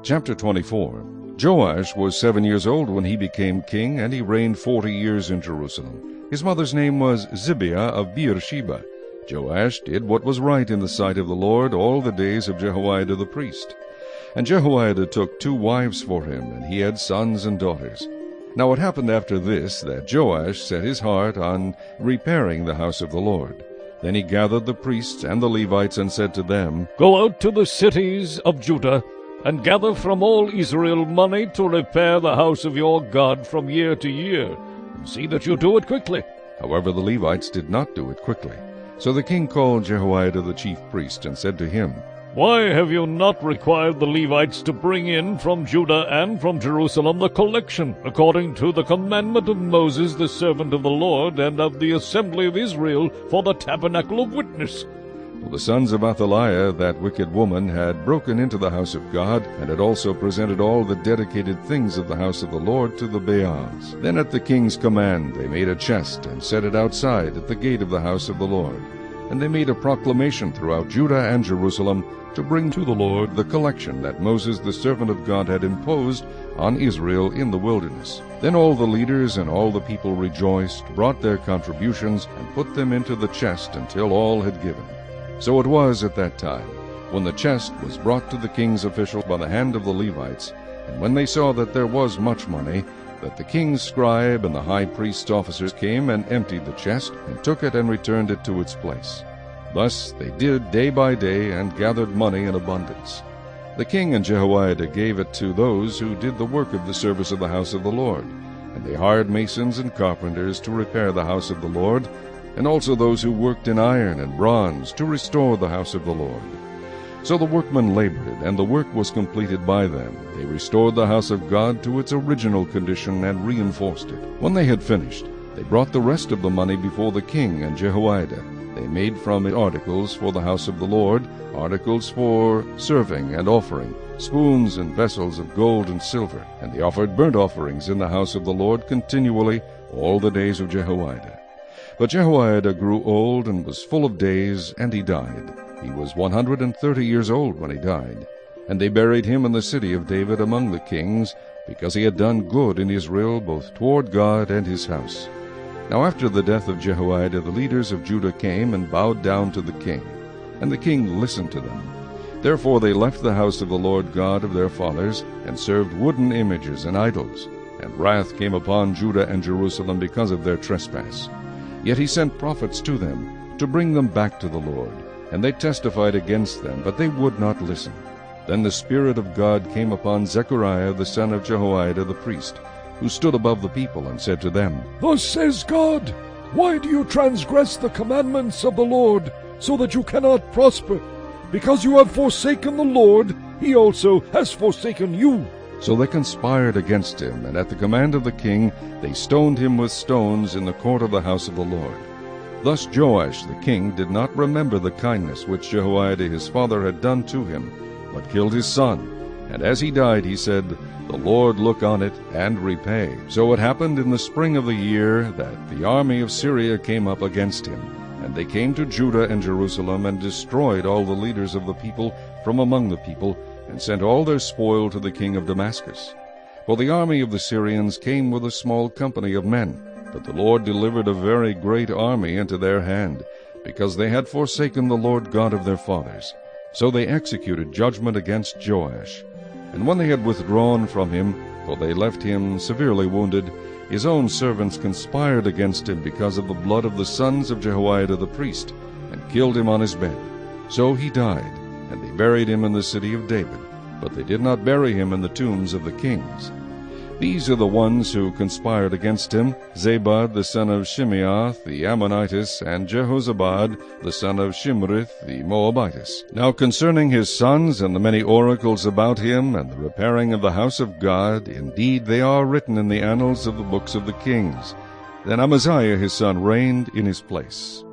Chapter 24. Joash was 7 years old when he became king, and he reigned 40 years in Jerusalem. His mother's name was Zibiah of Beersheba. Joash did what was right in the sight of the Lord all the days of Jehoiada the priest. And Jehoiada took 2 wives for him, and he had sons and daughters. Now it happened after this that Joash set his heart on repairing the house of the Lord. Then he gathered the priests and the Levites and said to them, Go out to the cities of Judah, and gather from all Israel money to repair the house of your God from year to year, and see that you do it quickly. However, the Levites did not do it quickly. So the king called Jehoiada the chief priest, and said to him, Why have you not required the Levites to bring in from Judah and from Jerusalem the collection, according to the commandment of Moses the servant of the Lord, and of the assembly of Israel, for the tabernacle of witness? For the sons of Athaliah, that wicked woman, had broken into the house of God, and had also presented all the dedicated things of the house of the Lord to the Baals. Then at the king's command they made a chest, and set it outside at the gate of the house of the Lord. And they made a proclamation throughout Judah and Jerusalem to bring to the Lord the collection that Moses the servant of God had imposed on Israel in the wilderness. Then all the leaders and all the people rejoiced, brought their contributions, and put them into the chest until all had given. So it was at that time, when the chest was brought to the king's officials by the hand of the Levites, and when they saw that there was much money, that the king's scribe and the high priest's officers came and emptied the chest, and took it and returned it to its place. Thus they did day by day, and gathered money in abundance. The king and Jehoiada gave it to those who did the work of the service of the house of the Lord, and they hired masons and carpenters to repair the house of the Lord, and also those who worked in iron and bronze to restore the house of the Lord. So the workmen labored, and the work was completed by them. They restored the house of God to its original condition and reinforced it. When they had finished, they brought the rest of the money before the king and Jehoiada. They made from it articles for the house of the Lord, articles for serving and offering, spoons and vessels of gold and silver. And they offered burnt offerings in the house of the Lord continually all the days of Jehoiada. But Jehoiada grew old and was full of days, and he died. He was 130 years old when he died. And they buried him in the city of David among the kings, because he had done good in Israel both toward God and his house. Now after the death of Jehoiada, the leaders of Judah came and bowed down to the king, and the king listened to them. Therefore they left the house of the Lord God of their fathers, and served wooden images and idols. And wrath came upon Judah and Jerusalem because of their trespass. Yet he sent prophets to them, to bring them back to the Lord. And they testified against them, but they would not listen. Then the Spirit of God came upon Zechariah the son of Jehoiada the priest, who stood above the people, and said to them, Thus says God, Why do you transgress the commandments of the Lord, so that you cannot prosper? Because you have forsaken the Lord, he also has forsaken you. So they conspired against him, and at the command of the king they stoned him with stones in the court of the house of the Lord. Thus Joash the king did not remember the kindness which Jehoiada his father had done to him, but killed his son. And as he died he said, The Lord look on it and repay. So it happened in the spring of the year that the army of Syria came up against him. And they came to Judah and Jerusalem, and destroyed all the leaders of the people from among the people, and sent all their spoil to the king of Damascus. For the army of the Syrians came with a small company of men, but the Lord delivered a very great army into their hand, because they had forsaken the Lord God of their fathers. So they executed judgment against Joash. And when they had withdrawn from him, for they left him severely wounded, his own servants conspired against him because of the blood of the sons of Jehoiada the priest, and killed him on his bed. So he died, and they buried him in the city of David, but they did not bury him in the tombs of the kings. These are the ones who conspired against him, Zabad the son of Shimeath the Ammonitess, and Jehozabad the son of Shimrith the Moabitess. Now concerning his sons and the many oracles about him, and the repairing of the house of God, indeed they are written in the annals of the books of the kings. Then Amaziah his son reigned in his place.